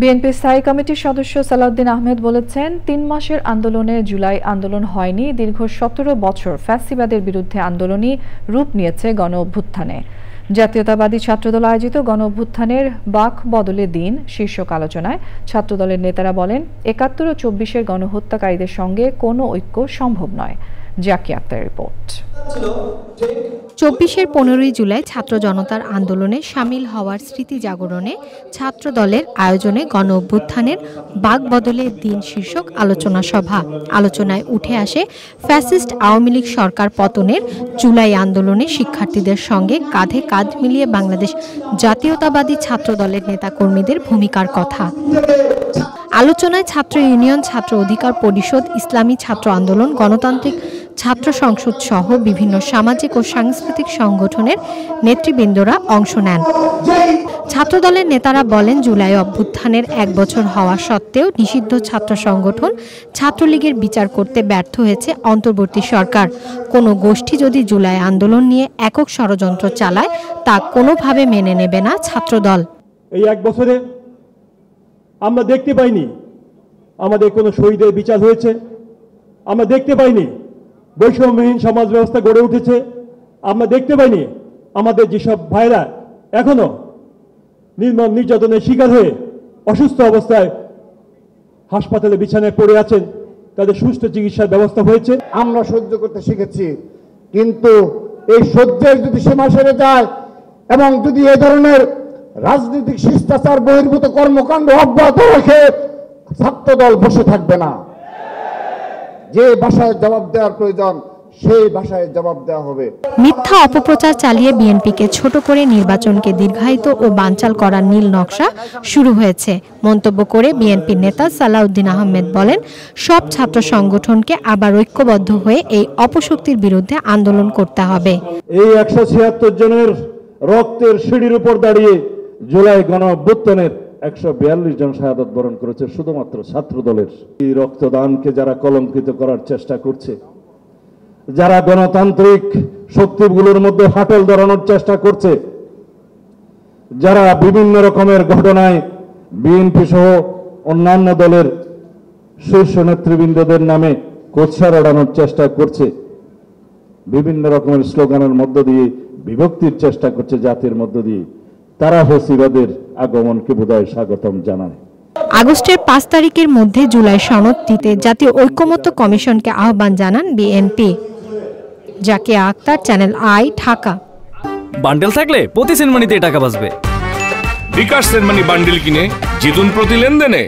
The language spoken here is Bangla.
বিএনপি স্থায়ী কমিটির সদস্য সালাউদ্দিন আহমেদ বলেছেন, ৩ মাসের আন্দোলনে জুলাই আন্দোলন হয়নি, দীর্ঘ ১৭ বছর ফ্যাসিবাদের বিরুদ্ধে আন্দোলনই রূপ নিয়েছে গণ অভ্যুত্থানে। জাতীয়তাবাদী ছাত্রদল আয়োজিত গণ অভ্যুত্থানের বাক বদলে দিন শীর্ষক আলোচনায় ছাত্রদলের নেতারা বলেন, ৭১ ও ২৪-এর গণহত্যাকারীদের সঙ্গে কোনো ঐক্য সম্ভব নয়। জাকি আক্তার রিপোর্ট। ২৪-এর ১৫ই জুলাই ছাত্র জনতার আন্দোলনে সামিল হওয়ার স্মৃতি জাগরণে ছাত্রদলের আয়োজনে গণ অভ্যুত্থানের বাক বদলে দিন শীর্ষক আলোচনা সভা। আলোচনায় উঠে আসে ফ্যাসিস্ট আওয়ামী লীগ সরকার পতনের জুলাই আন্দোলনে শিক্ষার্থীদের সঙ্গে কাঁধে কাঁধ মিলিয়ে বাংলাদেশ জাতীয়তাবাদী ছাত্রদলের নেতাকর্মীদের ভূমিকার কথা। আলোচনায় ছাত্র ইউনিয়ন, ছাত্র অধিকার পরিষদ, ইসলামী ছাত্র আন্দোলন, গণতান্ত্রিক ছাত্র সংসদ সহ বিভিন্ন সামাজিক ও সাংস্কৃতিক সংগঠনের নেতৃবৃন্দরা অংশ নেন। ছাত্রদলের নেতারা বলেন, জুলাই অভ্যুত্থানের ১ বছর হওয়া সত্ত্বেও নিষিদ্ধ ছাত্র সংগঠন ছাত্রলীগের বিচার করতে ব্যর্থ হয়েছে অন্তর্বর্তী সরকার। কোনো গোষ্ঠী যদি জুলাই আন্দোলন নিয়ে একক ষড়যন্ত্র চালায়, তা কোনোভাবে মেনে নেবে না ছাত্রদল। এই ১ বছরে আমরা দেখতে পাইনি আমাদের কোনো শহীদের বিচার হয়েছে, আমরা দেখতে পাইনি বৈষম্যহীন সমাজ ব্যবস্থা গড়ে উঠেছে, আমরা দেখতে পাইনি আমাদের যেসব ভাইরা এখনো নির্মম নির্যাতনের শিকার হয়ে অসুস্থ অবস্থায় হাসপাতালে বিছানায় পড়ে আছেন, তাদের সুস্থ চিকিৎসার ব্যবস্থা হয়েছে। আমরা সহ্য করতে শিখেছি, কিন্তু এই সহ্যের যদি সীমা সেরে যায় এবং যদি এ ধরনের রাজনৈতিক শিষ্টাচার বহির্ভূত কর্মকাণ্ড অব্যাহত রাখে, ছাত্রদল বসে থাকবে না। যে ভাষায় জবাব দেওয়ার প্রয়োজন সেই ভাষায় জবাব দেওয়া হবে। মিথ্যা অপপ্রচার চালিয়ে বিএনপিকে ছোট করে নির্বাচনকে দীর্ঘায়িত ও বানচাল করার নীল নকশা শুরু হয়েছে মন্তব্য করে বিএনপির নেতা সালাউদ্দিন আহমেদ বলেন, সব ছাত্র সংগঠনকে আবার ঐক্যবদ্ধ হয়ে এই অপশক্তির বিরুদ্ধে আন্দোলন করতে হবে। এই ১৭৬ জনের রক্তের সিঁড়ির উপর দাঁড়িয়ে জুলাই গণ অভ্যুত্থানের ১৪২ জন শাহাদাত বরণ করেছে শুধুমাত্র ছাত্রদলের। এই রক্তদানকে যারা কলঙ্কিত করার চেষ্টা করছে, যারা গণতান্ত্রিক শক্তিগুলোর মধ্যে ফাটল ধরানোর চেষ্টা করছে, যারা বিভিন্ন রকমের ঘটনায় বিএনপি সহ অন্যান্য দলের শীর্ষ নেতৃবৃন্দদের নামে কোৎসা রটানোর চেষ্টা করছে, বিভিন্ন রকমের স্লোগানের মধ্য দিয়ে বিভক্তির চেষ্টা করছে জাতির মধ্য দিয়ে, তারা ফ্যাসিবাদের আগমনকে বোধহয় স্বাগতম জানায়। আগস্টের ৫ তারিখের মধ্যে জুলাই সনদ দিতে জাতীয় ঐকমত্য কমিশনকে আহ্বান জানান BNP. Zakia Akter, channel I, Dhaka. Bundle থাকলে প্রতি সেনমানিতে টাকা বাঁচবে। বিকাশ সেনমানি বান্ডেল কিনে জিতুন প্রতি লেনদেনে।